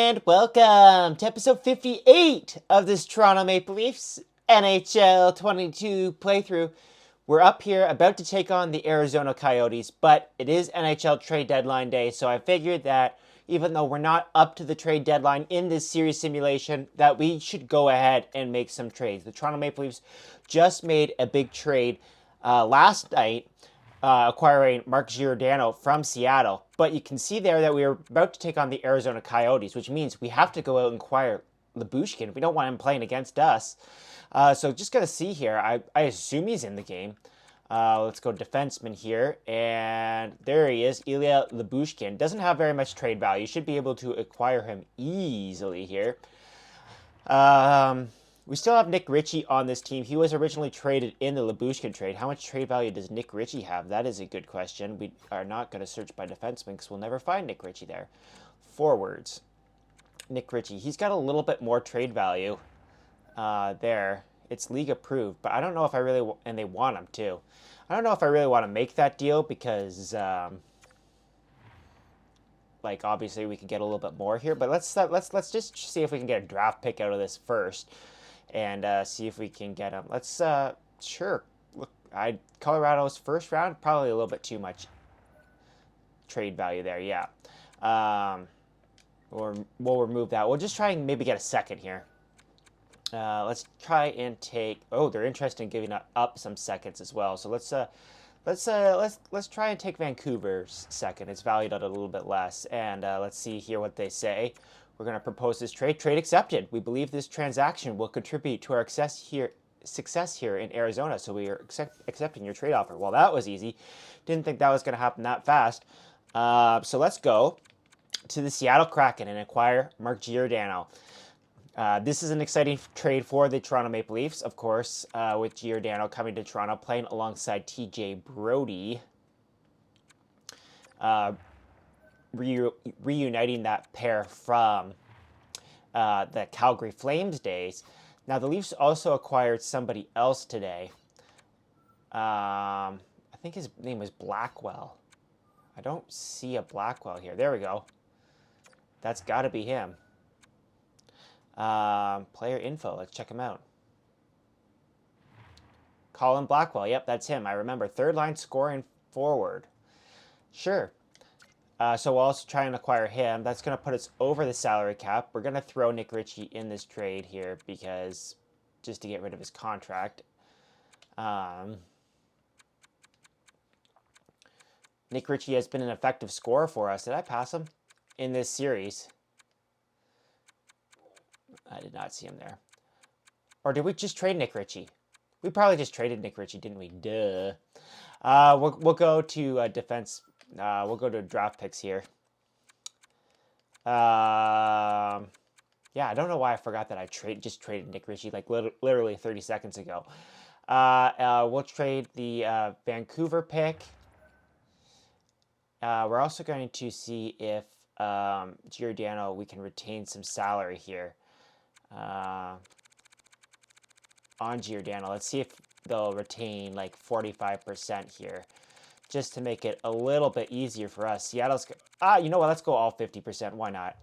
And welcome to episode 58 of this Toronto Maple Leafs NHL 22 playthrough. We're up here about to take on the Arizona Coyotes, but it is NHL trade deadline day, so I figured that even though we're not up to the trade deadline in this series simulation, that we should go ahead and make some trades. The Toronto Maple Leafs just made a big trade last night, acquiring Mark Giordano from Seattle. But you can see there that we are about to take on the Arizona Coyotes, which means we have to go out and acquire Lyubushkin. We don't want him playing against us. So just going to see here. I assume he's in the game. Let's go defenseman here. And there he is, Ilya Lyubushkin. Doesn't have very much trade value. You should be able to acquire him easily here. We still have Nick Ritchie on this team. He was originally traded in the Lyubushkin trade. How much trade value does Nick Ritchie have? That is a good question. We are not going to search by defenseman because we'll never find Nick Ritchie there. Forwards. Nick Ritchie. He's got a little bit more trade value there. It's league approved, but I don't know if I really and they want him too. I don't know if I really want to make that deal because like obviously we could get a little bit more here, but let's just see if we can get a draft pick out of this first and see if we can get him. Let's sure. Look, Colorado's first round, probably a little bit too much trade value there. Yeah. Or we'll remove that. We'll just try and maybe get a second here. Let's try and take. Oh, they're interested in giving up some seconds as well. So let's try and take Vancouver's second. It's valued at a little bit less, and let's see here what they say. We're going to propose this trade. Trade accepted. We believe this transaction will contribute to our success here in Arizona. So we are accepting your trade offer. Well, that was easy. Didn't think that was going to happen that fast. So let's go to the Seattle Kraken and acquire Mark Giordano. This is an exciting trade for the Toronto Maple Leafs, of course, with Giordano coming to Toronto, playing alongside TJ Brodie, reuniting that pair from the Calgary Flames days. Now, the Leafs also acquired somebody else today. I think his name was Blackwell. I don't see a Blackwell here. There we go. That's got to be him. Player info. Let's check him out. Colin Blackwell. Yep, that's him. I remember. Third line scoring forward. Sure. So we'll also try and acquire him. That's going to put us over the salary cap. We're going to throw Nick Ritchie in this trade here because just to get rid of his contract. Nick Ritchie has been an effective scorer for us. Did I pass him in this series? I did not see him there. Or did we just trade Nick Ritchie? We probably just traded Nick Ritchie, didn't we? Duh. We'll go to defense. We'll go to draft picks here. Yeah, I don't know why I forgot that I just traded Nick Ritchie like literally 30 seconds ago. We'll trade the Vancouver pick. We're also going to see if Giordano, we can retain some salary here. On Giordano. Let's see if they'll retain like 45% here just to make it a little bit easier for us. Seattle's you know what, let's go all 50%. Why not?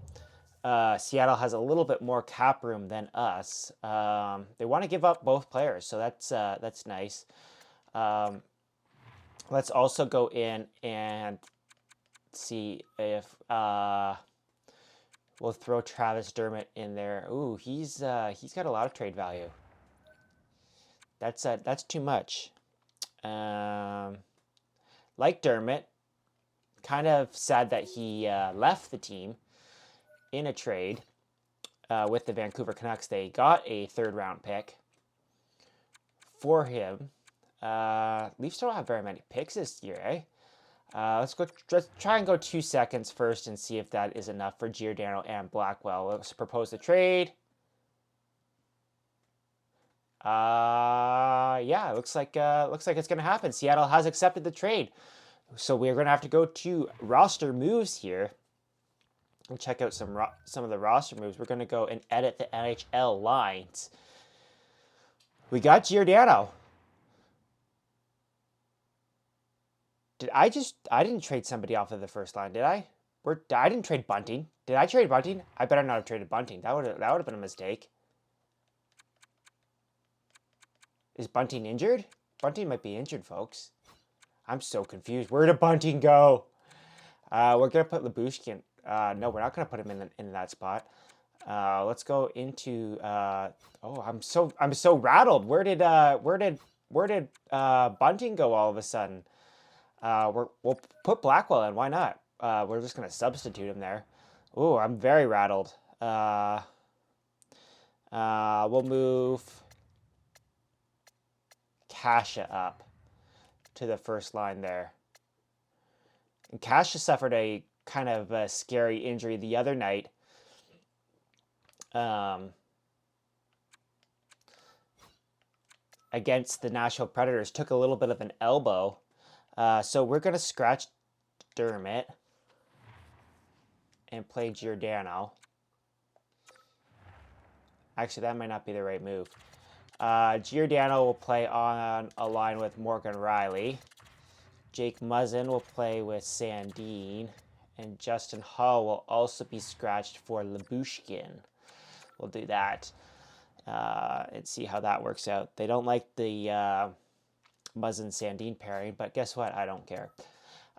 Seattle has a little bit more cap room than us. They want to give up both players, so that's nice. Let's also go in and see if we'll throw Travis Dermott in there. Ooh, he's got a lot of trade value. That's too much. Like Dermott, kind of sad that he left the team in a trade with the Vancouver Canucks. They got a third-round pick for him. Leafs don't have very many picks this year, eh? Let's try and go 2 seconds first and see if that is enough for Giordano and Blackwell. Let's propose the trade. Yeah, it looks like it's gonna happen. Seattle has accepted the trade, so we're gonna have to go to roster moves here and check out some of the roster moves. We're gonna go and edit the NHL lines. We got Giordano. I didn't trade somebody off of the first line, did I? I didn't trade Bunting. Did I trade Bunting? I better not have traded Bunting. That would have been a mistake. Is Bunting injured? Bunting might be injured, folks. I'm so confused. Where did Bunting go? We're gonna put Lyubushkin. No, we're not gonna put him in that spot. Let's go into. Oh, I'm so rattled. Where did Bunting go all of a sudden? We'll put Blackwell in. Why not? We're just gonna substitute him there. Ooh, I'm very rattled. We'll move Kasha up to the first line there. And Kasha suffered a kind of a scary injury the other night. Against the Nashville Predators, took a little bit of an elbow. So we're going to scratch Dermott and play Giordano. Actually, that might not be the right move. Giordano will play on a line with Morgan Riley. Jake Muzzin will play with Sandin. And Justin Hall will also be scratched for Lyubushkin. We'll do that and see how that works out. They don't like the Muzzin-Sandin pairing, but guess what? I don't care.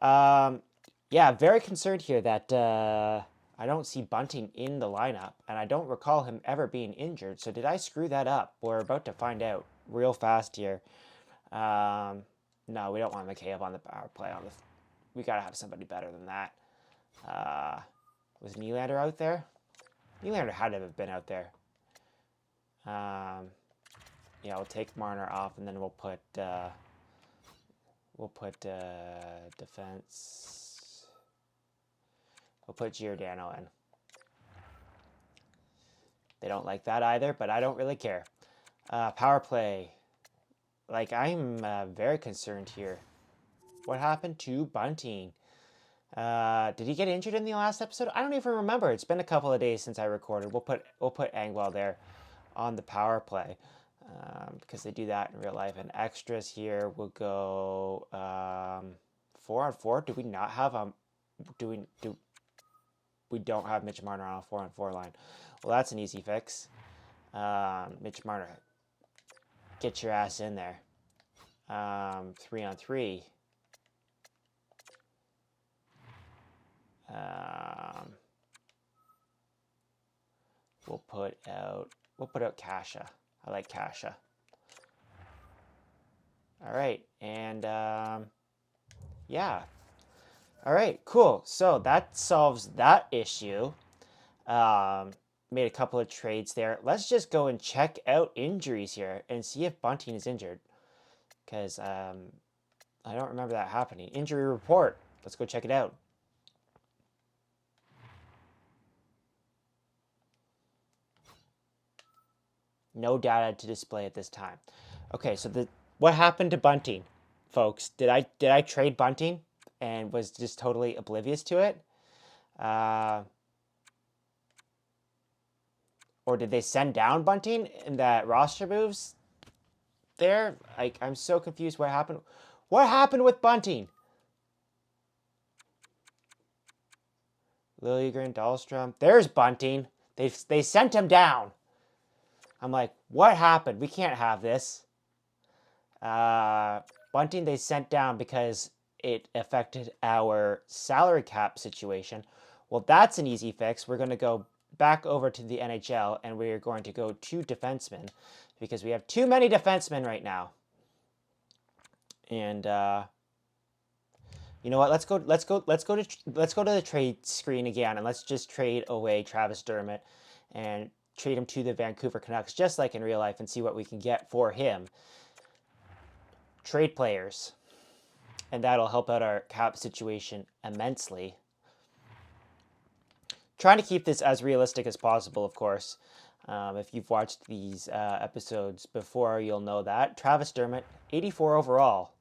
Yeah, very concerned here that I don't see Bunting in the lineup, and I don't recall him ever being injured. So did I screw that up? We're about to find out real fast here. No, we don't want McCabe on the power play. We got to have somebody better than that. Was Nylander out there? Nylander had to have been out there. Yeah, we'll take Marner off, and then we'll put defense. We'll put Giordano in. They don't like that either, but I don't really care. Power play. Like, I'm very concerned here. What happened to Bunting? Did he get injured in the last episode? I don't even remember. It's been a couple of days since I recorded. We'll put Angwell there on the power play because they do that in real life. And extras here will go 4-on-4. Do we not have we don't have Mitch Marner on a 4-on-4 line? Well, that's an easy fix. Mitch Marner, get your ass in there. 3-on-3. We'll put out Kasha. I like Kasha. All right, and yeah. All right, cool. So that solves that issue. Made a couple of trades there. Let's just go and check out injuries here and see if Bunting is injured, because I don't remember that happening. Injury report. Let's go check it out. No data to display at this time. Okay, so what happened to Bunting, folks? Did I trade Bunting and was just totally oblivious to it? Or did they send down Bunting in that roster moves there? Like, I'm so confused what happened. What happened with Bunting? Liljegren, Dahlstrom. There's Bunting. They sent him down. I'm like, what happened? We can't have this. Bunting they sent down because it affected our salary cap situation. Well, that's an easy fix. We're going to go back over to the NHL, and we're going to go to defensemen because we have too many defensemen right now. And you know what? Let's go to the trade screen again, and let's just trade away Travis Dermott and trade him to the Vancouver Canucks, just like in real life, and see what we can get for him. Trade players, and that'll help out our cap situation immensely. Trying to keep this as realistic as possible, of course. If you've watched these episodes before, you'll know that. Travis Dermott, 84 overall.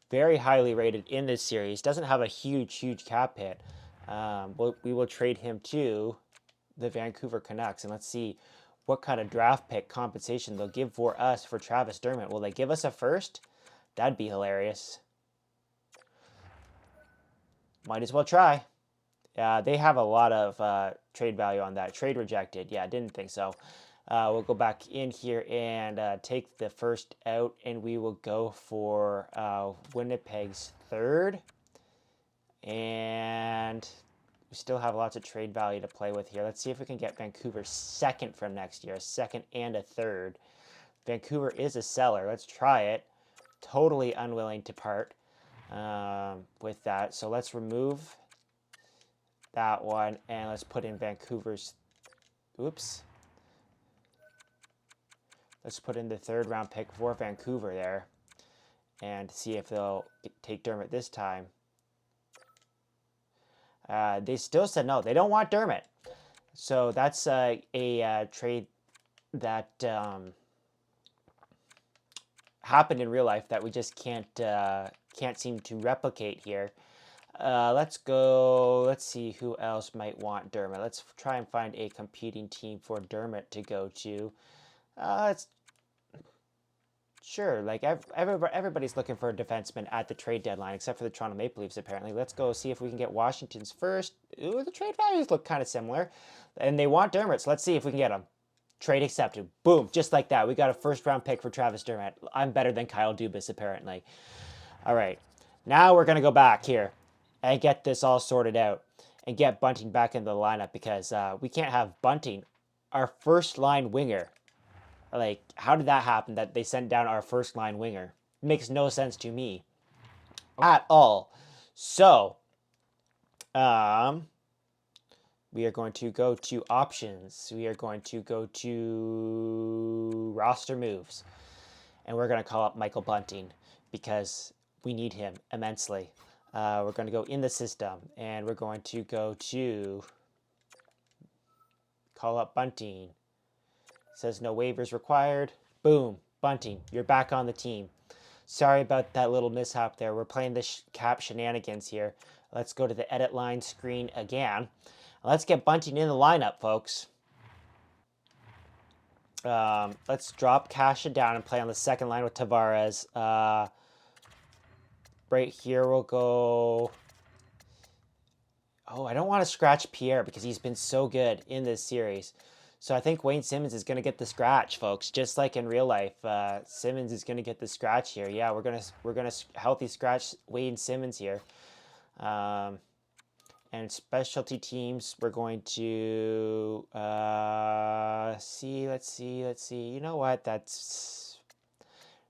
Very highly rated in this series. Doesn't have a huge cap hit. We will trade him to the Vancouver Canucks, and let's see what kind of draft pick compensation they'll give for us for Travis Dermott. Will they give us a first? That'd be hilarious. Might as well try. They have a lot of trade value on that. Trade rejected. Yeah, didn't think so. We'll go back in here and take the first out, and we will go for Winnipeg's third. And we still have lots of trade value to play with here. Let's see if we can get Vancouver's second from next year, a second and a third. Vancouver is a seller. Let's try it. Totally unwilling to part with that. So let's remove that one, and let's put in Vancouver's. Oops. Let's put in the third round pick for Vancouver there and see if they'll take Dermott this time. They still said no. They don't want Dermott. So that's a trade that happened in real life that we just can't seem to replicate here. Let's go. Let's see who else might want Dermott. Let's try and find a competing team for Dermott to go to. Sure, like everybody's looking for a defenseman at the trade deadline, except for the Toronto Maple Leafs, apparently. Let's go see if we can get Washington's first. Ooh, the trade values look kind of similar. And they want Dermott, so let's see if we can get him. Trade accepted. Boom, just like that. We got a first-round pick for Travis Dermott. I'm better than Kyle Dubas, apparently. All right, now we're going to go back here and get this all sorted out and get Bunting back into the lineup because we can't have Bunting, our first-line winger. Like, how did that happen that they sent down our first-line winger? It makes no sense to me at all. So, we are going to go to options. We are going to go to roster moves. And we're going to call up Michael Bunting because we need him immensely. We're going to go in the system, and we're going to go to call up Bunting. Says no waivers required. Boom. Bunting, you're back on the team. Sorry about that little mishap there. We're playing the cap shenanigans here. Let's go to the edit line screen again. Let's get Bunting in the lineup, folks. Let's drop Kasha down and play on the second line with Tavares. Right here we'll go... Oh, I don't want to scratch Pierre because he's been so good in this series. So I think Wayne Simmonds is going to get the scratch, folks. Just like in real life, Simmonds is going to get the scratch here. Yeah, we're gonna healthy scratch Wayne Simmonds here. And specialty teams, we're going to see. Let's see. You know what?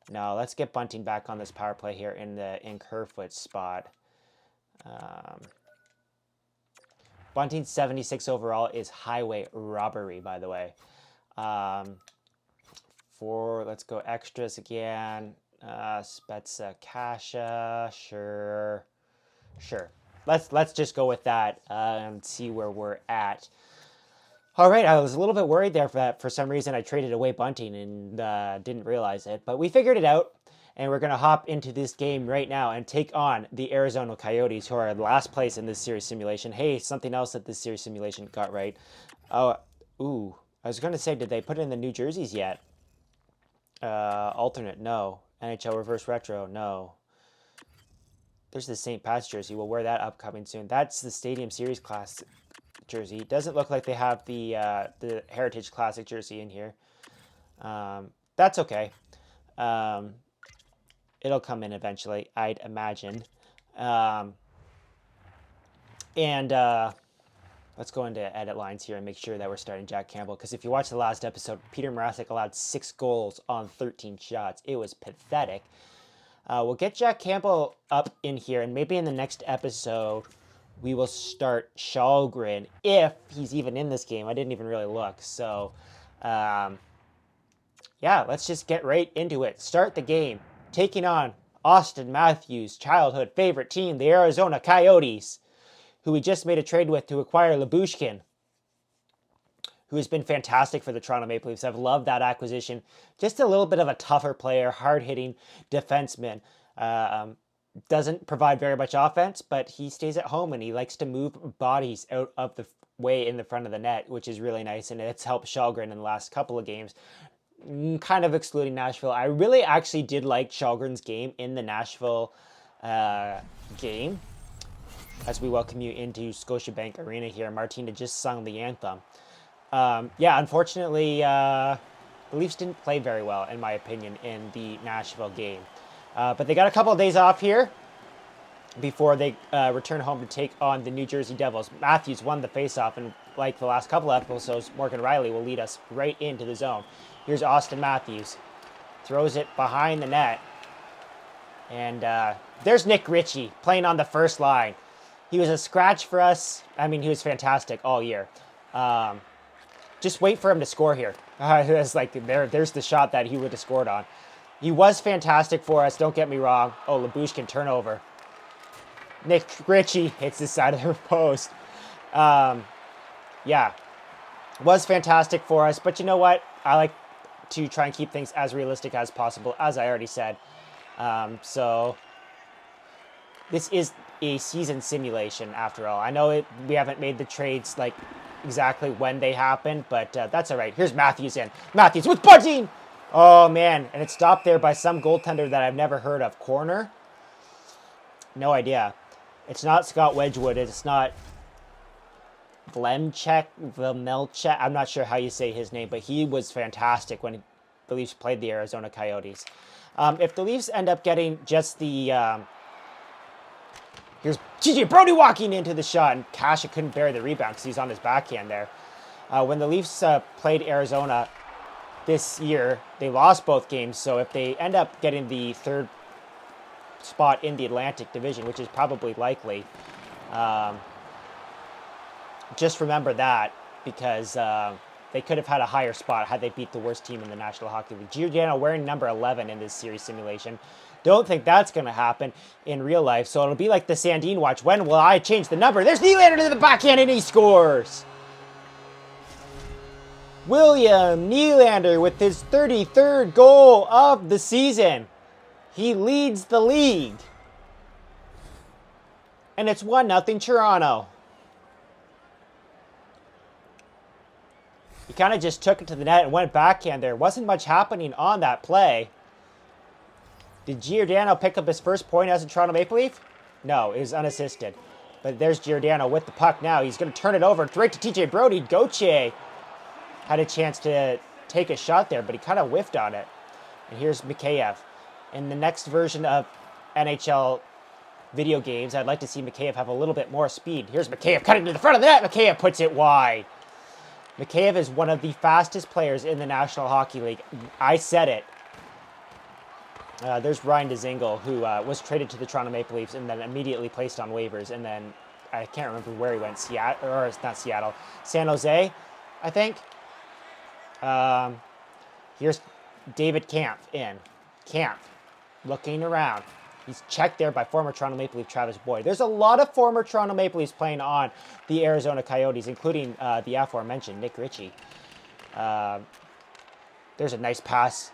No. Let's get Bunting back on this power play here in Kerfoot's spot. Bunting's 76 overall is highway robbery, by the way. Let's go extras again. Spezza, Kasha, sure. Let's just go with that and see where we're at. All right, I was a little bit worried there for some reason I traded away Bunting and didn't realize it, but we figured it out. And we're going to hop into this game right now and take on the Arizona Coyotes, who are in last place in this series simulation. Hey, something else that this series simulation got right. I was going to say, did they put in the New Jerseys yet? Alternate, no. NHL Reverse Retro, no. There's the St. Pat's jersey. We'll wear that upcoming soon. That's the Stadium Series Classic jersey. Doesn't look like they have the Heritage Classic jersey in here. That's okay. It'll come in eventually, I'd imagine. Let's go into edit lines here and make sure that we're starting Jack Campbell. Because if you watch the last episode, Peter Mrazek allowed 6 goals on 13 shots. It was pathetic. We'll get Jack Campbell up in here, and maybe in the next episode, we will start Shalgren, if he's even in this game. I didn't even really look. So, yeah, let's just get right into it. Start the game. Taking on Austin Matthews' childhood favorite team, the Arizona Coyotes, who we just made a trade with to acquire Lyubushkin, who has been fantastic for the Toronto Maple Leafs. I've loved that acquisition. Just a little bit of a tougher player, hard-hitting defenseman. Doesn't provide very much offense, but he stays at home and he likes to move bodies out of the way in the front of the net, which is really nice, and it's helped Shalgren in the last couple of games. Kind of excluding Nashville. I really actually did like Shalgren's game in the Nashville game. as we welcome you into Scotiabank Arena here. Martina just sung the anthem. Yeah, unfortunately, the Leafs didn't play very well, in my opinion, in the Nashville game. But they got a couple of days off here before they return home to take on the New Jersey Devils. Matthews won the faceoff, and like the last couple of episodes, Morgan Rielly will lead us right into the zone. Here's Austin Matthews. Throws it behind the net. And there's Nick Ritchie playing on the first line. He was a scratch for us. I mean, he was fantastic all year. Just wait for him to score here. It's like there's the shot that he would have scored on. He was fantastic for us, don't get me wrong. Oh, Labushkin turnover. Nick Ritchie hits the side of the post. Yeah, was fantastic for us. But you know what? I like to try and keep things as realistic as possible, as I already said. So this is a season simulation after all. I know we haven't made the trades like exactly when they happened, but that's all right. Here's Matthews in. Matthews with Bunting! Oh, man. And it's stopped there by some goaltender that I've never heard of. Corner? No idea. It's not Scott Wedgwood. It's not Vlemchek. I'm not sure how you say his name, but he was fantastic when the Leafs played the Arizona Coyotes. If the Leafs end up getting just the... here's TJ Brodie walking into the shot, and Kasha couldn't bear the rebound because he's on his backhand there. When the Leafs played Arizona this year, they lost both games, so if they end up getting the third spot in the Atlantic Division, which is probably likely, just remember that, because they could have had a higher spot had they beat the worst team in the National Hockey League. Giordano wearing number 11 in this series simulation. Don't think that's going to happen in real life, so it'll be like the Sandine watch. When will I change the number? There's Nylander to the backhand, and he scores! William Nylander with his 33rd goal of the season. He leads the league. And it's 1-0 Toronto. He kind of just took it to the net and went backhand there. Wasn't much happening on that play. Did Giordano pick up his first point as a Toronto Maple Leaf? No, it was unassisted. But there's Giordano with the puck now. He's going to turn it over right to TJ Brodie. Gauthier had a chance to take a shot there, but he kind of whiffed on it. And here's Mikheyev. In the next version of NHL video games, I'd like to see Mikheyev have a little bit more speed. Here's Mikheyev cutting to the front of the net. Mikheyev puts it wide. Mikheyev is one of the fastest players in the National Hockey League. I said it. There's Ryan Dzingel, who was traded to the Toronto Maple Leafs and then immediately placed on waivers. And then I can't remember where he went. Seattle, or it's not Seattle. San Jose, I think. Here's David Kampf in. Kampf looking around. He's checked there by former Toronto Maple Leaf Travis Boyd. There's a lot of former Toronto Maple Leafs playing on the Arizona Coyotes, including the aforementioned Nick Ritchie. There's a nice pass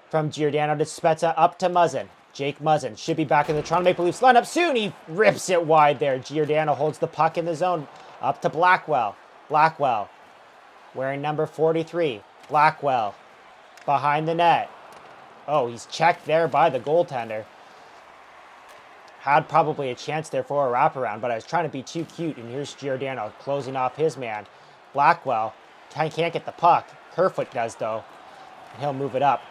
from Giordano to Spezza up to Muzzin. Jake Muzzin should be back in the Toronto Maple Leafs lineup soon. He rips it wide there. Giordano holds the puck in the zone up to Blackwell. Blackwell wearing number 43. Blackwell behind the net. Oh, he's checked there by the goaltender. Had probably a chance there for a wraparound, but I was trying to be too cute, and here's Giordano closing off his man. Blackwell can't get the puck. Kerfoot does, though. And he'll move it up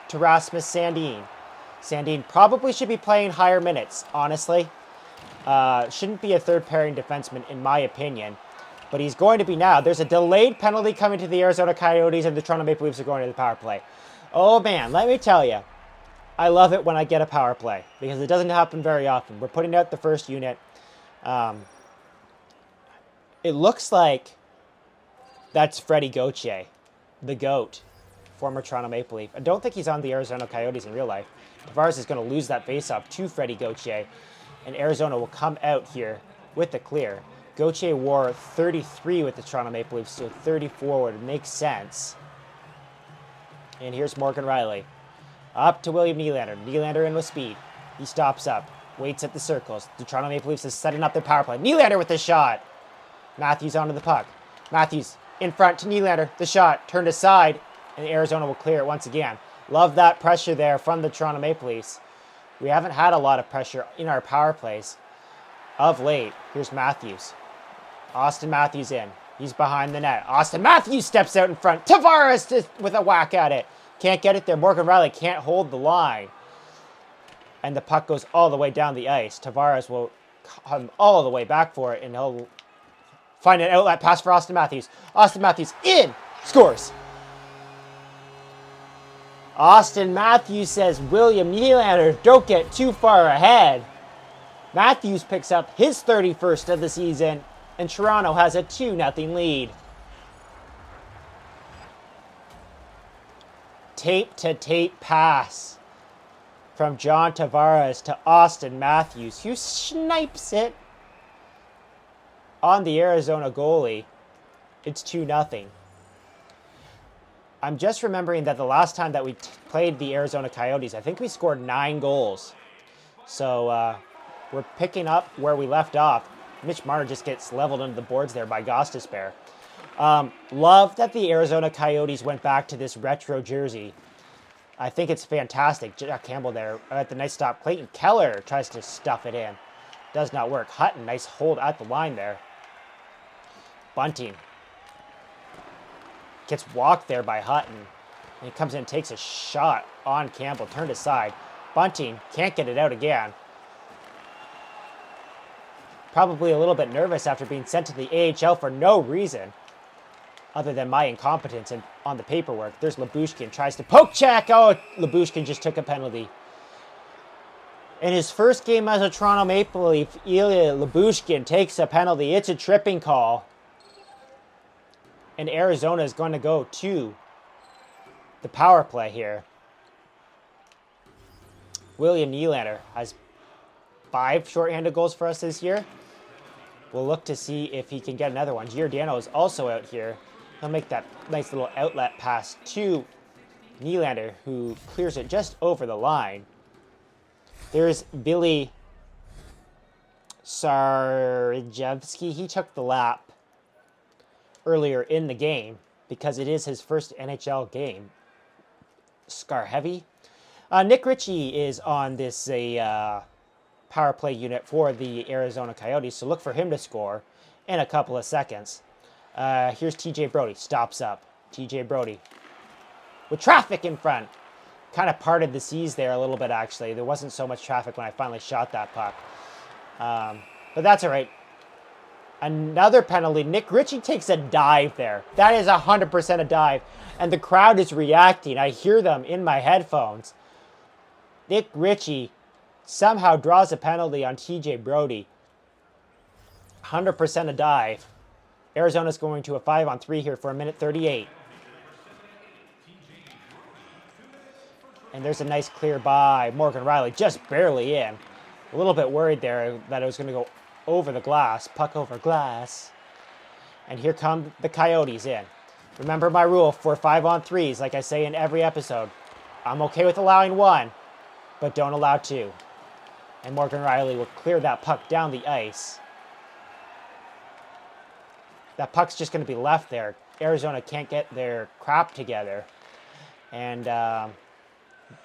to Rasmus Sandin. Sandin probably should be playing higher minutes, honestly. Shouldn't be a third-pairing defenseman, in my opinion. But he's going to be now. There's a delayed penalty coming to the Arizona Coyotes, and the Toronto Maple Leafs are going to the power play. Oh, man, let me tell you. I love it when I get a power play, because it doesn't happen very often. We're putting out the first unit. It looks like that's Freddie Gauthier, the GOAT, former Toronto Maple Leaf. I don't think he's on the Arizona Coyotes in real life. Tavares is going to lose that faceoff to Freddie Gauthier, and Arizona will come out here with the clear. Gauthier wore 33 with the Toronto Maple Leafs, so 34 would make sense. And here's Morgan Rielly. Up to William Nylander. Nylander in with speed. He stops up. Waits at the circles. The Toronto Maple Leafs is setting up their power play. Nylander with the shot. Matthews onto the puck. Matthews in front to Nylander. The shot turned aside, and Arizona will clear it once again. Love that pressure there from the Toronto Maple Leafs. We haven't had a lot of pressure in our power plays. of late. Here's Matthews. Austin Matthews in. He's behind the net. Austin Matthews steps out in front. Tavares with a whack at it. Can't get it there. Morgan Rielly can't hold the line. And the puck goes all the way down the ice. Tavares will come all the way back for it, and he'll find an outlet pass for Austin Matthews. Austin Matthews in. Scores. Austin Matthews says, William Nylander, don't get too far ahead. Matthews picks up his 31st of the season, and Toronto has a 2-0 lead. Tape-to-tape pass from John Tavares to Austin Matthews, who snipes it on the Arizona goalie. It's 2-0. I'm just remembering that the last time that we played the Arizona Coyotes, I think we scored 9 goals. So we're picking up where we left off. Mitch Marner just gets leveled into the boards there by Gostisbehere. Love that the Arizona Coyotes went back to this retro jersey. I think it's fantastic. Jack Campbell there at the nice stop. Clayton Keller tries to stuff it in. Does not work. Hutton, nice hold at the line there. Bunting gets walked there by Hutton. And he comes in and takes a shot on Campbell. Turned aside. Bunting can't get it out again. Probably a little bit nervous after being sent to the AHL for no reason other than my incompetence on the paperwork. There's Lyubushkin, tries to poke check. Oh, Lyubushkin just took a penalty. In his first game as a Toronto Maple Leaf, Ilya Lyubushkin takes a penalty. It's a tripping call. And Arizona is going to go to the power play here. William Nylander has 5 shorthanded goals for us this year. We'll look to see if he can get another one. Giordano is also out here. He'll make that nice little outlet pass to Nylander, who clears it just over the line. There's Billy Sarajevsky. He took the lap earlier in the game because it is his first NHL game. Scar heavy. Nick Ritchie is on this power play unit for the Arizona Coyotes, so look for him to score in a couple of seconds. Here's TJ Brody, stops up. TJ Brody with traffic in front. Kind of parted the seas there a little bit, actually. There wasn't so much traffic when I finally shot that puck. But that's all right. Another penalty. Nick Ritchie takes a dive there. That is 100% a dive. And the crowd is reacting. I hear them in my headphones. Nick Ritchie somehow draws a penalty on TJ Brody. 100% a dive. Arizona's going to a 5-on-3 here for a minute 38. And there's a nice clear by Morgan Rielly, just barely in. A little bit worried there that it was going to go over the glass, puck over glass. And here come the Coyotes in. Remember my rule for 5-on-3s, like I say in every episode. I'm okay with allowing 1, but don't allow 2. And Morgan Rielly will clear that puck down the ice. That puck's just going to be left there. Arizona can't get their crap together. And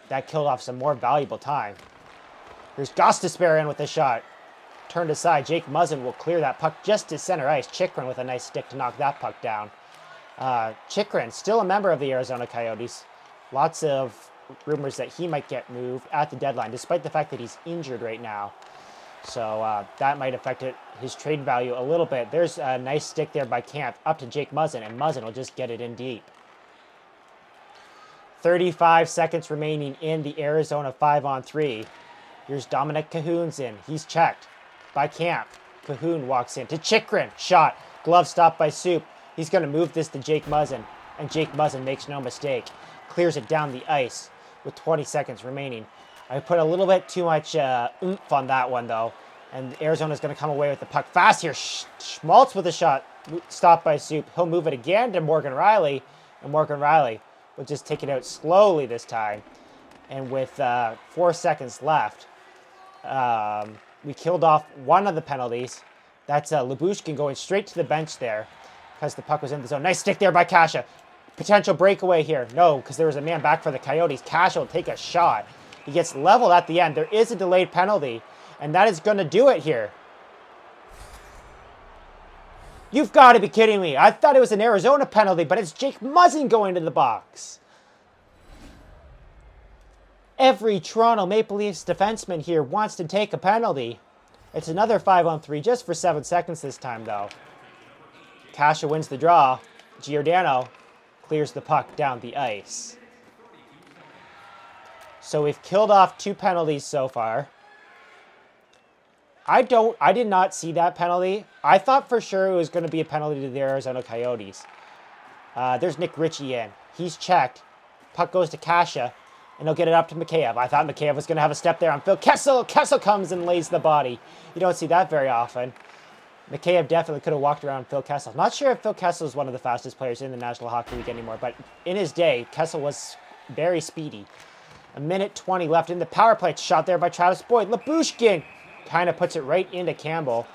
that killed off some more valuable time. Here's Gostisbehere in with a shot. Turned aside. Jake Muzzin will clear that puck just to center ice. Chychrun with a nice stick to knock that puck down. Chychrun, still a member of the Arizona Coyotes. Lots of rumors that he might get moved at the deadline, despite the fact that he's injured right now. So that might affect his trade value a little bit. There's a nice stick there by Camp up to Jake Muzzin, and Muzzin will just get it in deep. 35 seconds remaining in the Arizona 5-on-3. Here's Dominic Cahoon's in. He's checked by Camp. Cahoon walks in to Chychrun. Shot. Glove stop by Soup. He's going to move this to Jake Muzzin, and Jake Muzzin makes no mistake. Clears it down the ice with 20 seconds remaining. I put a little bit too much oomph on that one, though. And Arizona's going to come away with the puck fast here. Schmaltz with a shot. Stopped by Soup. He'll move it again to Morgan Rielly. And Morgan Rielly will just take it out slowly this time. And with 4 seconds left, we killed off one of the penalties. That's Lyubushkin going straight to the bench there because the puck was in the zone. Nice stick there by Kasha. Potential breakaway here. No, because there was a man back for the Coyotes. Kasha will take a shot. He gets leveled at the end. There is a delayed penalty, and that is going to do it here. You've got to be kidding me. I thought it was an Arizona penalty, but it's Jake Muzzin going to the box. Every Toronto Maple Leafs defenseman here wants to take a penalty. It's another 5-on-3 just for 7 seconds this time, though. Kasha wins the draw. Giordano clears the puck down the ice. So we've killed off 2 penalties so far. I did not see that penalty. I thought for sure it was going to be a penalty to the Arizona Coyotes. There's Nick Ritchie in. He's checked. Puck goes to Kasha, and he'll get it up to Mikheyev. I thought Mikheyev was going to have a step there on Phil Kessel. Kessel comes and lays the body. You don't see that very often. Mikheyev definitely could have walked around Phil Kessel. Not sure if Phil Kessel is one of the fastest players in the National Hockey League anymore, but in his day, Kessel was very speedy. 1:20 left in the power play. Shot there by Travis Boyd. Lyubushkin kind of puts it right into Campbell,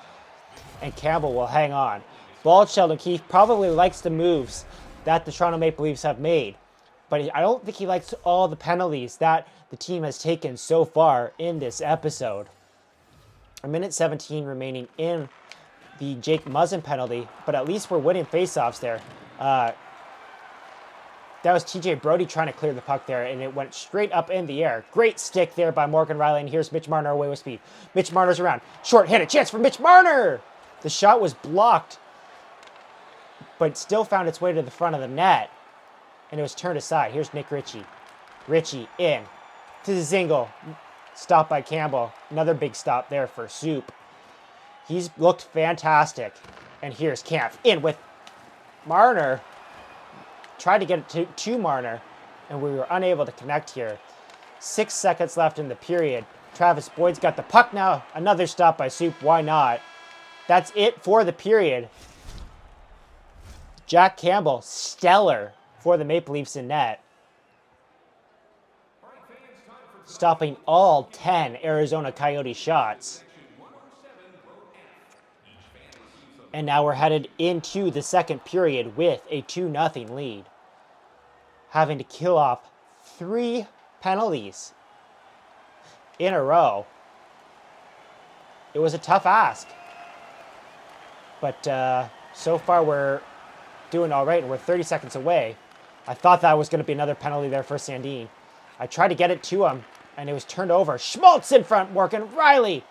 and Campbell will hang on. Bald Sheldon Keefe probably likes the moves that the Toronto Maple Leafs have made, but I don't think he likes all the penalties that the team has taken so far in this episode. 1:17 remaining in the Jake Muzzin penalty, but at least we're winning faceoffs there. That was TJ Brodie trying to clear the puck there, and it went straight up in the air. Great stick there by Morgan Rielly, and here's Mitch Marner away with speed. Mitch Marner's around. Short hit, a chance for Mitch Marner! The shot was blocked, but still found its way to the front of the net, and it was turned aside. Here's Nick Ritchie. Ritchie in to the Zingle. Stop by Campbell. Another big stop there for Soup. He's looked fantastic. And here's Camp in with Marner. Tried to get it to Marner, and we were unable to connect here. 6 seconds left in the period. Travis Boyd's got the puck now. Another stop by Soup. Why not? That's it for the period. Jack Campbell, stellar for the Maple Leafs in net. Stopping all 10 Arizona Coyote shots. And now we're headed into the second period with a 2-0 lead. Having to kill off 3 penalties in a row. It was a tough ask. But so far we're doing all right, and we're 30 seconds away. I thought that was going to be another penalty there for Sandin. I tried to get it to him, and it was turned over. Schmaltz in front, Morgan Rielly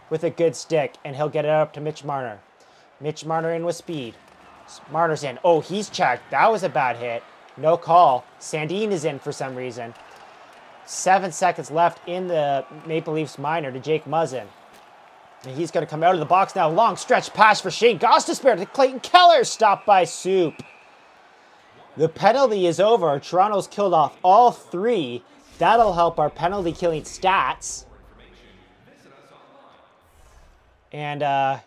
with a good stick, and he'll get it up to Mitch Marner. Mitch Marner in with speed. Marner's in. Oh, he's checked. That was a bad hit. No call. Sandin is in for some reason. 7 seconds left in the Maple Leafs minor to Jake Muzzin. And he's going to come out of the box now. Long stretch pass for Shane Gostisbehere to Clayton Keller. Stopped by Soup. The penalty is over. Toronto's killed off all 3. That'll help our penalty killing stats. And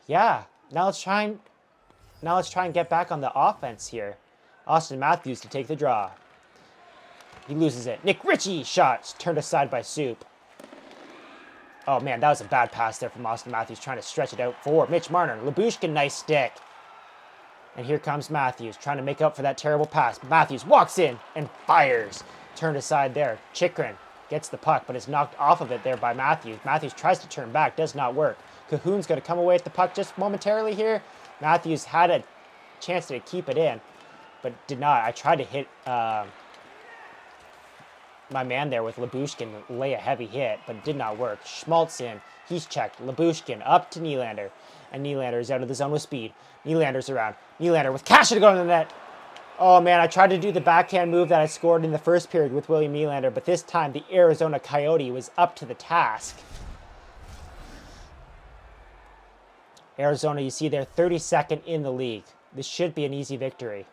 yeah, now let's try and get back on the offense here. Austin Matthews to take the draw. He loses it. Nick Ritchie shots turned aside by Soup. Oh man, that was a bad pass there from Austin Matthews, trying to stretch it out for Mitch Marner. Lyubushkin, nice stick. And here comes Matthews, trying to make up for that terrible pass. Matthews walks in and fires. Turned aside there. Chychrun gets the puck, but is knocked off of it there by Matthews. Matthews tries to turn back, does not work. Cahoon's going to come away with the puck just momentarily here. Matthews had a chance to keep it in, but did not. I tried to hit my man there with Lyubushkin, lay a heavy hit, but it did not work. Schmaltz in. He's checked. Lyubushkin up to Nylander. And Nylander is out of the zone with speed. Nylander's around. Nylander with Kasha to go to the net. Oh man, I tried to do the backhand move that I scored in the first period with William Nylander, but this time the Arizona Coyote was up to the task. Arizona, you see they're 32nd in the league. This should be an easy victory.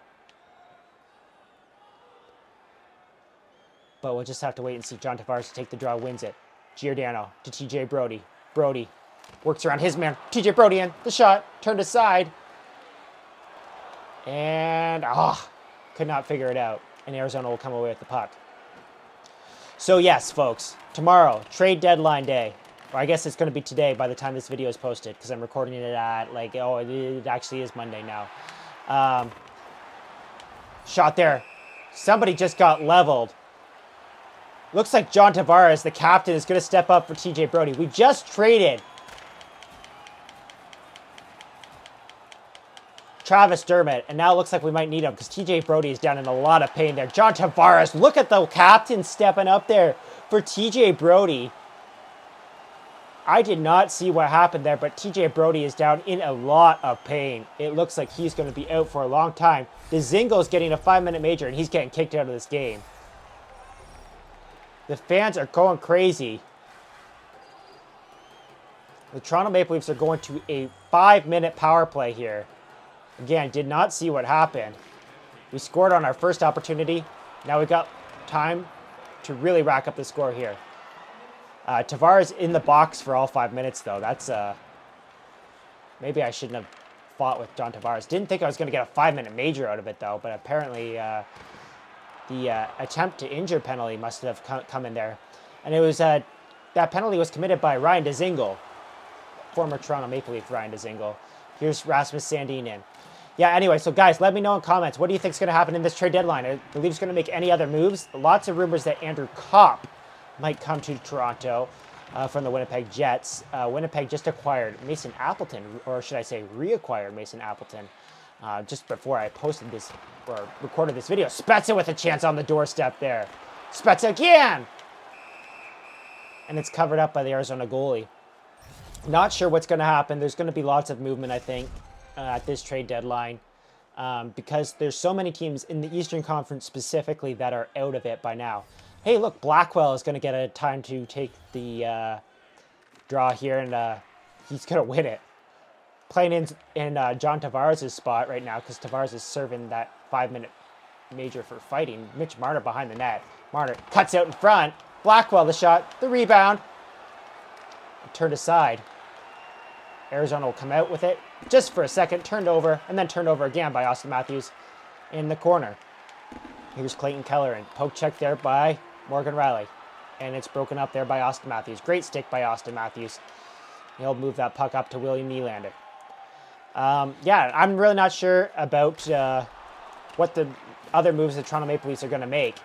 But we'll just have to wait and see. John Tavares to take the draw, wins it. Giordano to TJ Brodie. Brodie works around his man. TJ Brodie in. The shot turned aside. And, could not figure it out. And Arizona will come away with the puck. So yes, folks, tomorrow, trade deadline day. Or I guess it's going to be today by the time this video is posted, because I'm recording it at, it actually is Monday now. Shot there. Somebody just got leveled. Looks like John Tavares, the captain, is going to step up for TJ Brodie. We just traded Travis Dermott, and now it looks like we might need him because TJ Brody is down in a lot of pain there. John Tavares, look at the captain stepping up there for TJ Brody. I did not see what happened there, but TJ Brody is down in a lot of pain. It looks like he's going to be out for a long time. Dzingle's getting a 5-minute major, and he's getting kicked out of this game. The fans are going crazy. The Toronto Maple Leafs are going to a 5-minute power play here. Again, did not see what happened. We scored on our first opportunity. Now we've got time to really rack up the score here. Tavares in the box for all 5 minutes, though. That's, maybe I shouldn't have fought with John Tavares. Didn't think I was going to get a 5-minute major out of it, though. But apparently the attempt to injure penalty must have come in there. And it was, that penalty was committed by Ryan Dzingel. Former Toronto Maple Leaf Ryan Dzingel. Here's Rasmus Sandin in. Yeah, anyway, so guys, let me know in comments. What do you think is going to happen in this trade deadline? Are the Leafs going to make any other moves? Lots of rumors that Andrew Kopp might come to Toronto from the Winnipeg Jets. Winnipeg just acquired Mason Appleton, or should I say reacquired Mason Appleton, just before I posted this or recorded this video. Spezza with a chance on the doorstep there. Spezza again! And it's covered up by the Arizona goalie. Not sure what's going to happen. There's going to be lots of movement, I think, at this trade deadline because there's so many teams in the Eastern Conference specifically that are out of it by now. Hey, look, Blackwell is going to get a time to take the draw here, and he's going to win it. Playing in John Tavares' spot right now because Tavares is serving that 5-minute major for fighting. Mitch Marner behind the net. Marner cuts out in front. Blackwell the shot, the rebound. Turned aside. Arizona will come out with it just for a second, turned over, and then turned over again by Austin Matthews in the corner. Here's Clayton Keller, and poke check there by Morgan Riley. And it's broken up there by Austin Matthews. Great stick by Austin Matthews. He'll move that puck up to William Nylander. Yeah, I'm really not sure about what the other moves the Toronto Maple Leafs are going to make.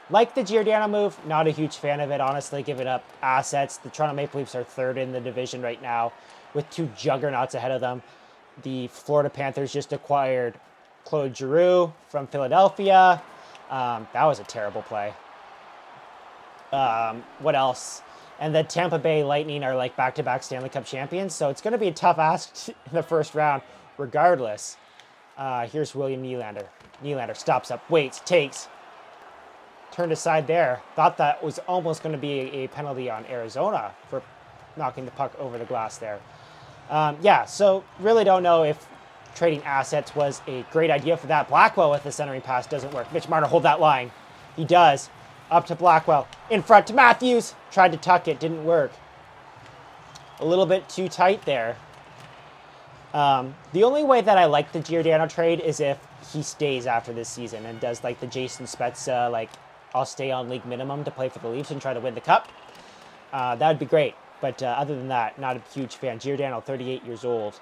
Like the Giordano move, not a huge fan of it, honestly, giving up assets. The Toronto Maple Leafs are third in the division right now with two juggernauts ahead of them. The Florida Panthers just acquired Claude Giroux from Philadelphia. That was a terrible play. What else? And the Tampa Bay Lightning are like back-to-back Stanley Cup champions, so it's going to be a tough ask in the first round regardless. Here's William Nylander. Nylander stops up, waits, takes. Turned aside there. Thought that was almost going to be a penalty on Arizona for knocking the puck over the glass there. Yeah, so really don't know if trading assets was a great idea for that. Blackwell with the centering pass doesn't work. Mitch Marner hold that line. He does. Up to Blackwell. In front to Matthews. Tried to tuck it. Didn't work. A little bit too tight there. The only way that I like the Giordano trade is if he stays after this season and does like the Jason Spezza, like I'll stay on league minimum to play for the Leafs and try to win the cup. That would be great. But other than that, not a huge fan. Giordano, 38 years old.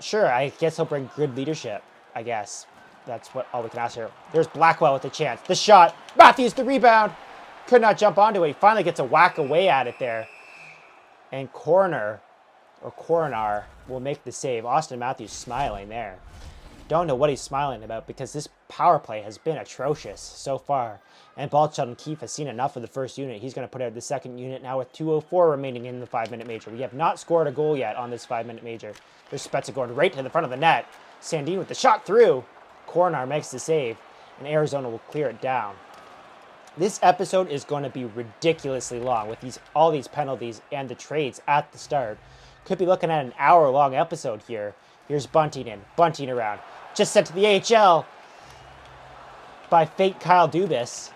Sure, I guess he'll bring good leadership, I guess. That's all we can ask here. There's Blackwell with the chance. The shot. Matthews, the rebound. Could not jump onto it. He finally gets a whack away at it there. And Coronar will make the save. Austin Matthews smiling there. Don't know what he's smiling about because this power play has been atrocious so far. And Balchon Keefe has seen enough of the first unit. He's going to put out the second unit now with 2:04 remaining in the 5-minute major. We have not scored a goal yet on this 5-minute major. There's Spezza going right to the front of the net. Sandin with the shot through. Coronar makes the save, and Arizona will clear it down. This episode is going to be ridiculously long with all these penalties and the trades at the start. Could be looking at an hour-long episode here. Here's Bunting in. Bunting around. Just sent to the AHL by fake Kyle Dubas.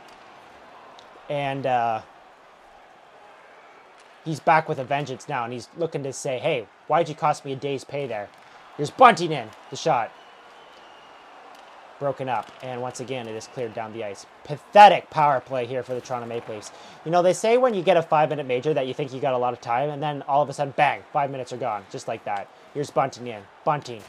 And he's back with a vengeance now, and he's looking to say, hey, why'd you cost me a day's pay there? Here's Bunting in. The shot. Broken up, and once again, it is cleared down the ice. Pathetic power play here for the Toronto Maple Leafs. You know, they say when you get a 5-minute major that you think you got a lot of time, and then all of a sudden, bang, 5 minutes are gone, just like that. Here's Bunting in. Bunting.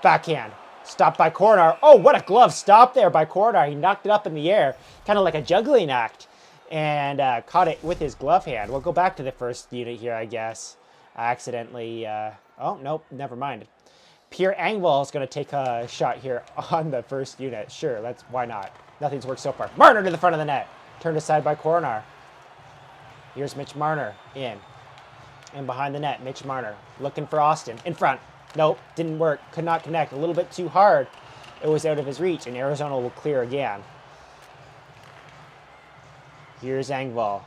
Backhand. Stopped by Coronar. Oh, what a glove stop there by Coronar. He knocked it up in the air, kind of like a juggling act, and caught it with his glove hand. We'll go back to the first unit here, I guess. I accidentally... oh, nope, never mind. Pierre Engvall is going to take a shot here on the first unit. Sure, why not? Nothing's worked so far. Marner to the front of the net. Turned aside by Coronar. Here's Mitch Marner in. And behind the net, Mitch Marner looking for Austin. In front. Nope, didn't work. Could not connect. A little bit too hard. It was out of his reach, and Arizona will clear again. Here's Engvall.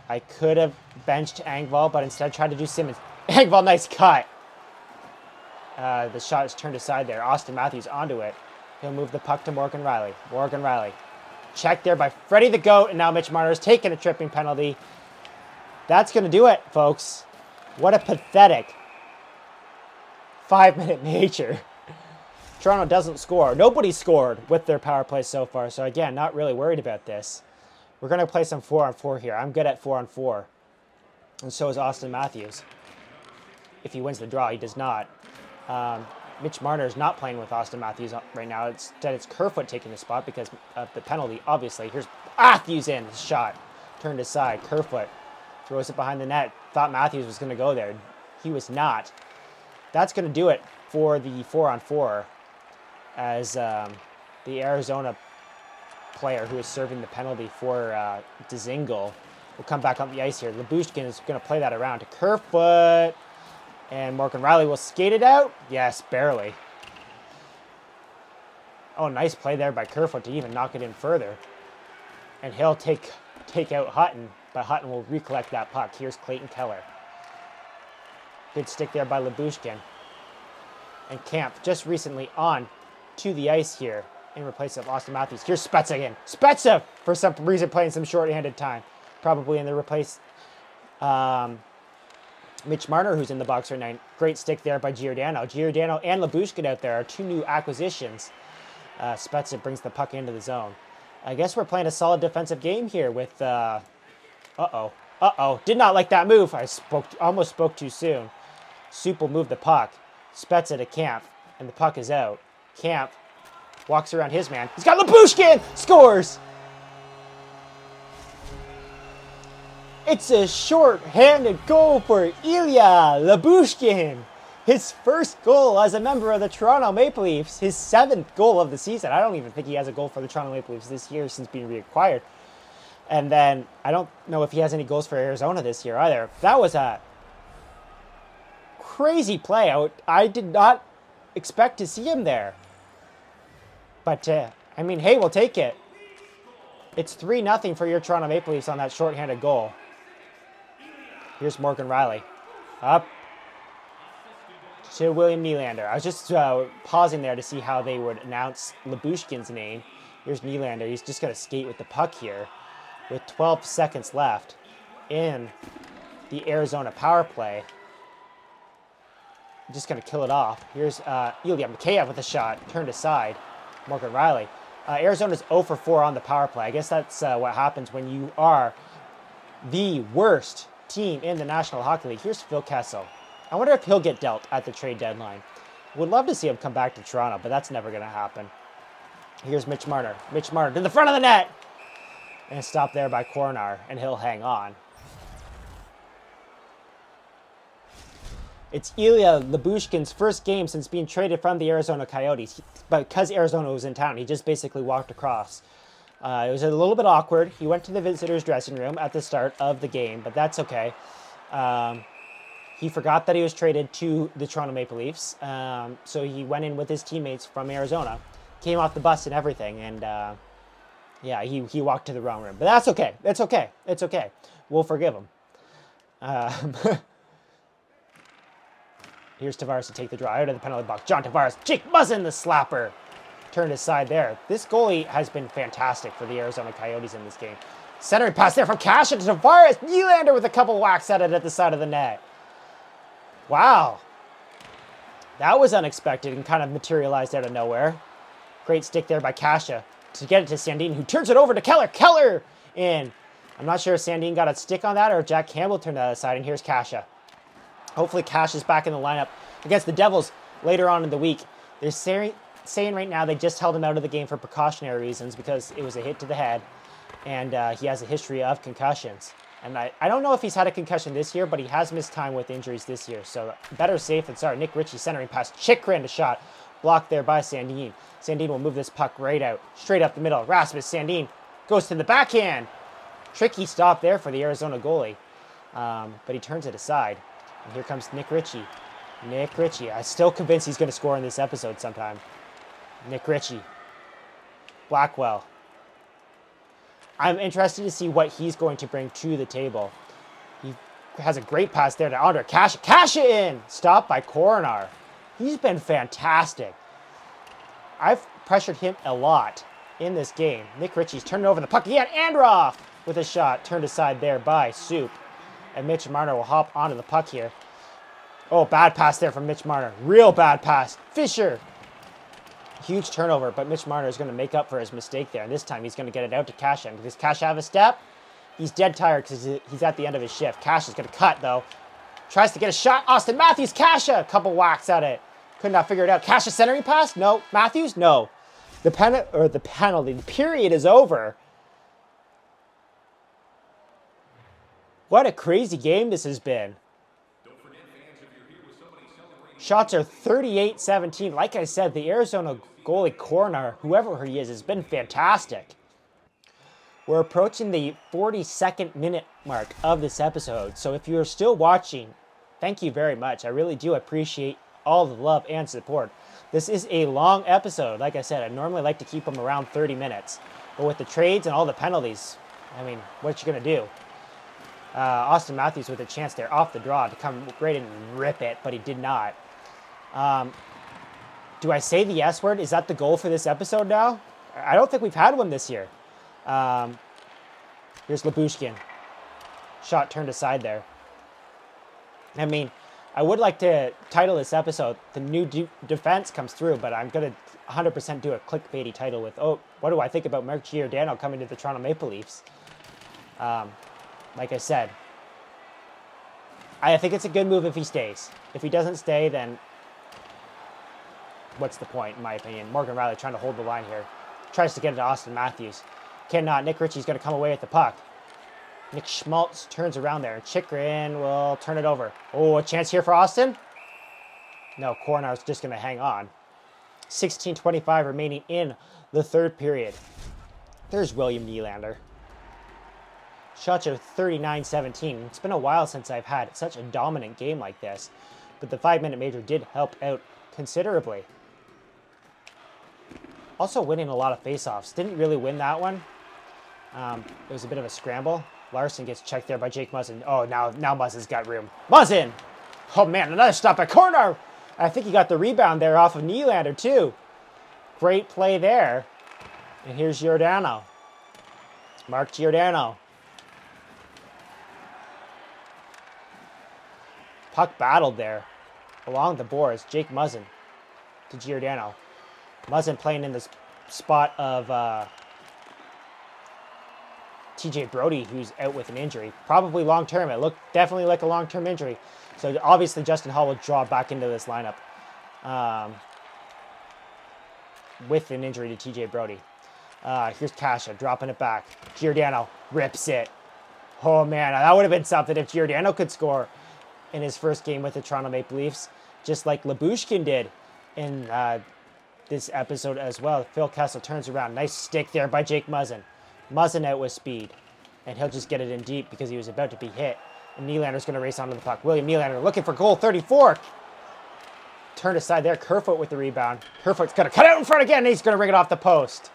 I could have benched Engvall, but instead tried to do Simmons. Engvall, nice cut. The shot is turned aside there. Austin Matthews onto it. He'll move the puck to Morgan Riley. Morgan Riley. Checked there by Freddie the Goat, and now Mitch Marner is taking a tripping penalty. That's going to do it, folks. What a pathetic 5-minute nature. Toronto doesn't score. Nobody scored with their power play so far, so again, not really worried about this. We're going to play some 4-on-4 here. I'm good at 4-on-4. And so is Austin Matthews. If he wins the draw, he does not. Mitch Marner is not playing with Austin Matthews right now. Instead, it's Kerfoot taking the spot because of the penalty, obviously. Here's Matthews in. The shot turned aside. Kerfoot throws it behind the net. Thought Matthews was going to go there. He was not. That's going to do it for the 4-on-4 as the Arizona player who is serving the penalty for Dzingel will come back on the ice here. Lyubushkin is going to play that around to Kerfoot. And Morgan Riley will skate it out. Yes, barely. Oh, nice play there by Kerfoot to even knock it in further. And he'll take out Hutton, but Hutton will recollect that puck. Here's Clayton Keller. Good stick there by Lyubushkin. And Camp just recently on to the ice here in replace of Austin Matthews. Here's Spezza again. Spezza, for some reason, playing some short-handed time. Probably in the replace... Mitch Marner, who's in the box right now. Great stick there by Giordano. Giordano and Lyubushkin out there are two new acquisitions. Spezza brings the puck into the zone. I guess we're playing a solid defensive game here with... Uh-oh. Did not like that move. I almost spoke too soon. Soup will move the puck. Spezza to Camp, and the puck is out. Camp walks around his man. He's got Lyubushkin! Scores! It's a short-handed goal for Ilya Lyubushkin. His first goal as a member of the Toronto Maple Leafs. His 7th goal of the season. I don't even think he has a goal for the Toronto Maple Leafs this year since being reacquired. And then I don't know if he has any goals for Arizona this year either. That was a crazy play. I did not expect to see him there. But, I mean, hey, we'll take it. It's 3-0 for your Toronto Maple Leafs on that shorthanded goal. Here's Morgan Riley. Up to William Nylander. I was just pausing there to see how they would announce Lyubushkin's name. Here's Nylander. He's just going to skate with the puck here with 12 seconds left in the Arizona power play. Just going to kill it off. Here's Ilya Mikheyev with a shot. Turned aside. Morgan Riley. Arizona's 0 for 4 on the power play. I guess that's what happens when you are the worst team in the National Hockey League. Here's Phil Kessel. I wonder if he'll get dealt at the trade deadline. Would love to see him come back to Toronto, but that's never going to happen. Here's Mitch Marner. Mitch Marner to the front of the net. And stopped there by Coronar, and he'll hang on. It's Ilya Lyubushkin's first game since being traded from the Arizona Coyotes. But because Arizona was in town, he just basically walked across. It was a little bit awkward. He went to the visitors' dressing room at the start of the game, but that's okay. He forgot that he was traded to the Toronto Maple Leafs, so he went in with his teammates from Arizona, came off the bus and everything, and yeah, he walked to the wrong room. But that's okay. It's okay. It's okay. We'll forgive him. Here's Tavares to take the draw out of the penalty box. John Tavares, Jake Muzzin, the slapper. Turned aside there. This goalie has been fantastic for the Arizona Coyotes in this game. Centering pass there from Cash into Tavares. Nylander with a couple whacks at it at the side of the net. Wow. That was unexpected and kind of materialized out of nowhere. Great stick there by Kasha to get it to Sandin, who turns it over to Keller. Keller in. I'm not sure if Sandin got a stick on that or if Jack Campbell turned that aside, and here's Kasha. Hopefully Cash is back in the lineup against the Devils later on in the week. They're saying right now they just held him out of the game for precautionary reasons because it was a hit to the head, and he has a history of concussions. And I don't know if he's had a concussion this year, but he has missed time with injuries this year. So better safe than sorry. Nick Ritchie centering pass. Chychrun to shot. Blocked there by Sandin. Sandin will move this puck right out. Straight up the middle. Rasmus Sandin goes to the backhand. Tricky stop there for the Arizona goalie. But he turns it aside. And here comes Nick Ritchie. Nick Ritchie. I'm still convinced he's going to score in this episode sometime. Nick Ritchie. Blackwell. I'm interested to see what he's going to bring to the table. He has a great pass there to Andre. Cash it in! Stopped by Coronar. He's been fantastic. I've pressured him a lot in this game. Nick Ritchie's turning over the puck again. Androff with a shot. Turned aside there by Soup. And Mitch Marner will hop onto the puck here. Oh, bad pass there from Mitch Marner. Real bad pass. Fisher. Huge turnover, but Mitch Marner is going to make up for his mistake there. And this time he's going to get it out to Cash. Does Cash have a step? He's dead tired because he's at the end of his shift. Cash is going to cut, though. Tries to get a shot. Austin Matthews. Kasha. A couple whacks at it. Could not figure it out. Kasha centering pass? No. Matthews? No. The penalty. The period is over. What a crazy game this has been. Shots are 38-17. Like I said, the Arizona goalie Coronar, whoever he is, has been fantastic. We're approaching the 42nd minute mark of this episode. So if you're still watching, thank you very much. I really do appreciate all the love and support. This is a long episode. Like I said, I normally like to keep them around 30 minutes. But with the trades and all the penalties, I mean, what you going to do? Austin Matthews with a chance there off the draw to come right in and rip it, but he did not. Do I say the S word? Is that the goal for this episode now? I don't think we've had one this year. Here's Lyubushkin. Shot turned aside there. I mean, I would like to title this episode, The New Defense Comes Through, but I'm going to 100% do a clickbaity title with, oh, what do I think about Mark Giordano coming to the Toronto Maple Leafs? Like I said, I think it's a good move if he stays. If he doesn't stay, then what's the point, in my opinion? Morgan Riley trying to hold the line here. Tries to get it to Austin Matthews. Cannot. Nick Ritchie's going to come away with the puck. Nick Schmaltz turns around there. Chychrun will turn it over. Oh, a chance here for Austin? No, Coronar's just going to hang on. 16:25 remaining in the third period. There's William Nylander. Shots are 39-17. It's been a while since I've had such a dominant game like this, but the 5-minute major did help out considerably. Also winning a lot of faceoffs. Didn't really win that one. It was a bit of a scramble. Larson gets checked there by Jake Muzzin. Oh, now Muzzin's got room. Muzzin! Oh man, another stop at corner! I think he got the rebound there off of Nylander too. Great play there. And here's Giordano. Mark Giordano. Puck battled there along the boards. Jake Muzzin to Giordano. Muzzin playing in the spot of TJ Brody, who's out with an injury. Probably long-term. It looked definitely like a long-term injury. So obviously Justin Hall will draw back into this lineup with an injury to TJ Brody. Here's Kasha dropping it back. Giordano rips it. Oh man, that would have been something if Giordano could score in his first game with the Toronto Maple Leafs, just like Lyubushkin did in this episode as well. Phil Kessel turns around. Nice stick there by Jake Muzzin. Muzzin out with speed, and he'll just get it in deep because he was about to be hit. And Nylander's going to race onto the puck. William Nylander looking for goal 34. Turned aside there. Kerfoot with the rebound. Kerfoot's going to cut out in front again, and he's going to ring it off the post.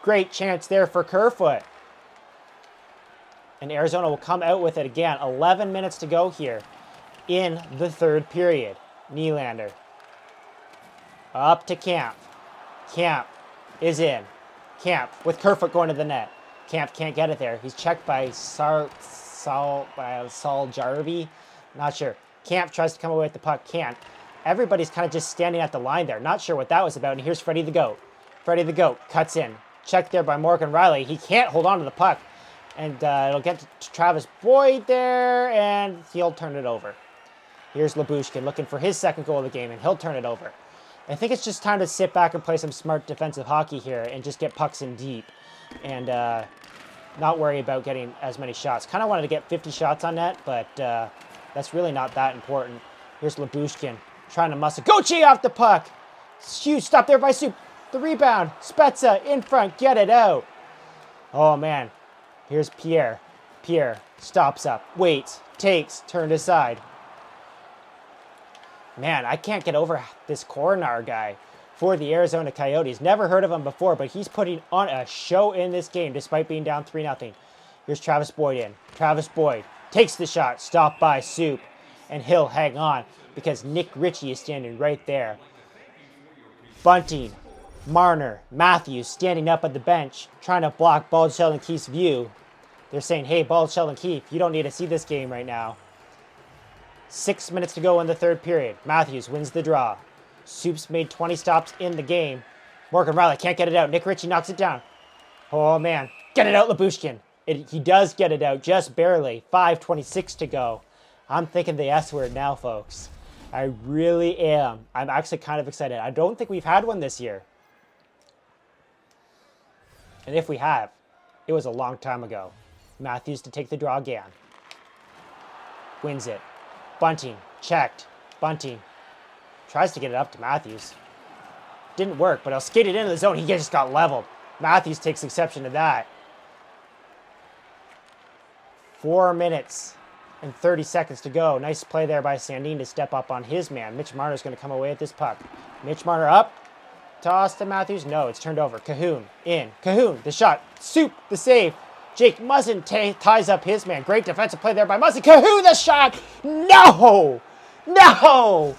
Great chance there for Kerfoot. And Arizona will come out with it again. 11 minutes to go here in the third period. Nylander. Up to Camp. Camp is in. Camp with Kerfoot going to the net. Camp can't get it there. He's checked by Saul Jarvie. Not sure. Camp tries to come away with the puck. Can't. Everybody's kind of just standing at the line there. Not sure what that was about. And here's Freddie the Goat. Freddie the Goat cuts in. Checked there by Morgan Riley. He can't hold on to the puck. And it'll get to Travis Boyd there, and he'll turn it over. Here's Lyubushkin looking for his second goal of the game, and he'll turn it over. I think it's just time to sit back and play some smart defensive hockey here and just get pucks in deep. And not worry about getting as many shots. Kind of wanted to get 50 shots on net, but that's really not that important. Here's Lyubushkin trying to muscle. Goche off the puck. Huge stop there by Soup. The rebound. Spezza in front. Get it out. Oh, man. Here's Pierre. Pierre stops up. Waits. Takes. Turned aside. Man, I can't get over this Coronar guy for the Arizona Coyotes. Never heard of him before, but he's putting on a show in this game despite being down 3-0. Here's Travis Boyd in. Travis Boyd takes the shot. Stopped by Soup. And he'll hang on because Nick Ritchie is standing right there. Bunting, Marner, Matthews standing up at the bench trying to block Bald Sheldon Keefe's view. They're saying, hey, Bald Sheldon Keefe, you don't need to see this game right now. 6 minutes to go in the third period. Matthews wins the draw. Soup's made 20 stops in the game. Morgan Riley can't get it out. Nick Ritchie knocks it down. Oh, man. Get it out, Lyubushkin. He does get it out, just barely. 5:26 to go. I'm thinking the S word now, folks. I really am. I'm actually kind of excited. I don't think we've had one this year. And if we have, it was a long time ago. Matthews to take the draw again. Wins it. Bunting, checked. Bunting tries to get it up to Matthews. Didn't work, but he'll skate it into the zone. He just got leveled. Matthews takes exception to that. 4 minutes and 30 seconds to go. Nice play there by Sandin to step up on his man. Mitch Marner's going to come away with this puck. Mitch Marner up. Toss to Matthews. No, it's turned over. Cahoon in. Cahoon, the shot. Soup, the save. Jake Muzzin ties up his man. Great defensive play there by Muzzin. Cahoon, the shot. No! No!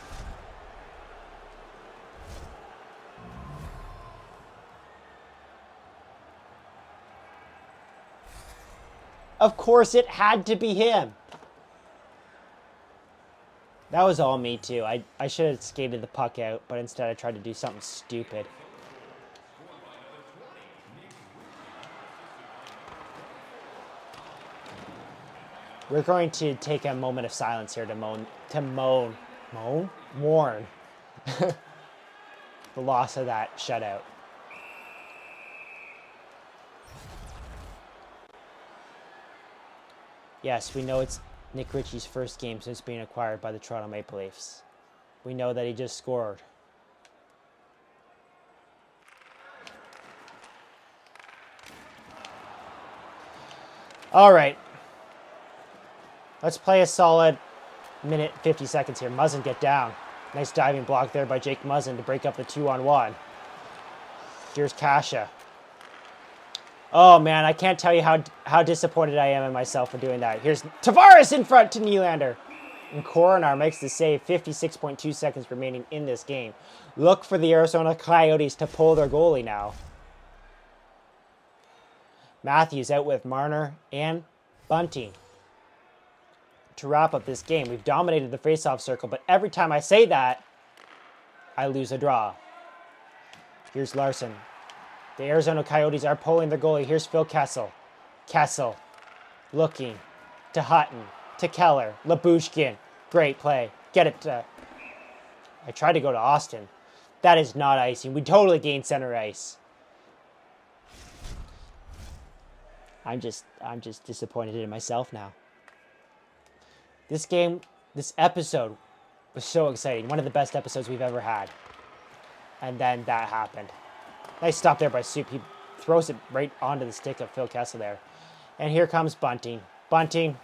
Of course, it had to be him. That was all me, too. I should have skated the puck out, but instead I tried to do something stupid. We're going to take a moment of silence here to mourn the loss of that shutout. Yes, we know it's Nick Ritchie's first game since being acquired by the Toronto Maple Leafs. We know that he just scored. All right. Let's play a solid minute 50 seconds here. Muzzin get down. Nice diving block there by Jake Muzzin to break up the 2-on-1. Here's Kasha. Oh, man, I can't tell you how disappointed I am in myself for doing that. Here's Tavares in front to Nylander. And Coronar makes the save. 56.2 seconds remaining in this game. Look for the Arizona Coyotes to pull their goalie now. Matthews out with Marner and Bunting. To wrap up this game, we've dominated the faceoff circle, but every time I say that, I lose a draw. Here's Larson. The Arizona Coyotes are pulling their goalie. Here's Phil Kessel. Kessel looking to Hutton, to Keller, Lyubushkin. Great play. Get it to... I tried to go to Austin. That is not icing. We totally gained center ice. I'm just disappointed in myself now. This game, this episode was so exciting. One of the best episodes we've ever had. And then that happened. Nice stop there by Soup. He throws it right onto the stick of Phil Kessel there. And here comes Bunting. Bunting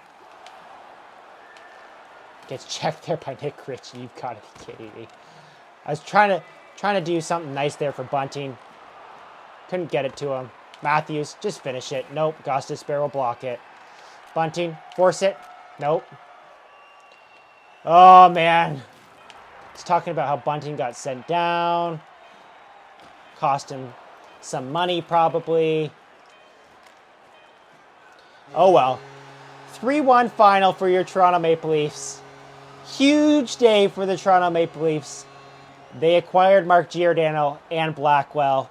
gets checked there by Nick Ritchie. You've got to be kidding me. I was trying to do something nice there for Bunting. Couldn't get it to him. Matthews, just finish it. Nope. Gostisbehere will block it. Bunting, force it. Nope. Oh, man. He's talking about how Bunting got sent down. Cost him some money, probably. Oh, well. 3-1 final for your Toronto Maple Leafs. Huge day for the Toronto Maple Leafs. They acquired Mark Giordano and Blackwell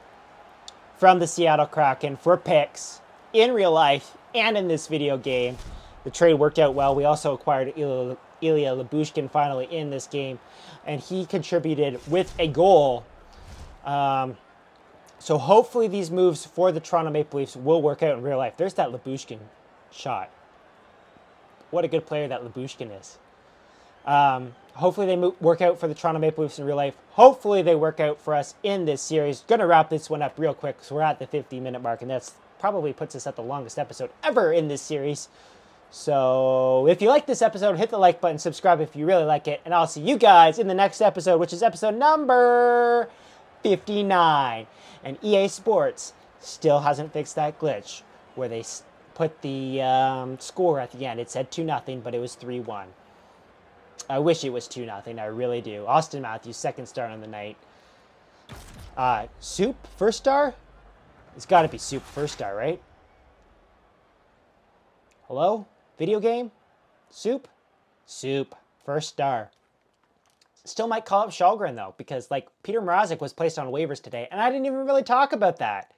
from the Seattle Kraken for picks in real life and in this video game. The trade worked out well. We also acquired Ilya Lyubushkin finally in this game, and he contributed with a goal So hopefully these moves for the Toronto Maple Leafs will work out in real life. There's that Lyubushkin shot. What a good player that Lyubushkin is. Hopefully they work out for the Toronto Maple Leafs in real life. Hopefully they work out for us in this series. Gonna wrap this one up real quick because we're at the 50-minute mark, and that's probably puts us at the longest episode ever in this series. So if you like this episode, hit the like button, subscribe if you really like it, and I'll see you guys in the next episode, which is episode number 59. And EA Sports still hasn't fixed that glitch where they put the score at the end. It said 2-0, but it was 3-1. I wish it was 2-0. I really do. Austin Matthews, second star on the night. Soup, first star? It's got to be Soup, first star, right? Hello? Video game? Soup? Soup, first star. Still might call up Shalgren, though, because, like, Peter Mrazek was placed on waivers today, and I didn't even really talk about that.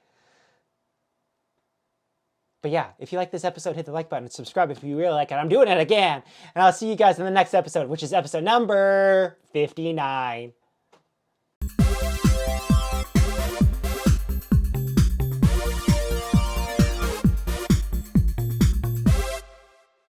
But yeah, if you like this episode, hit the like button and subscribe if you really like it. I'm doing it again. And I'll see you guys in the next episode, which is episode number 59.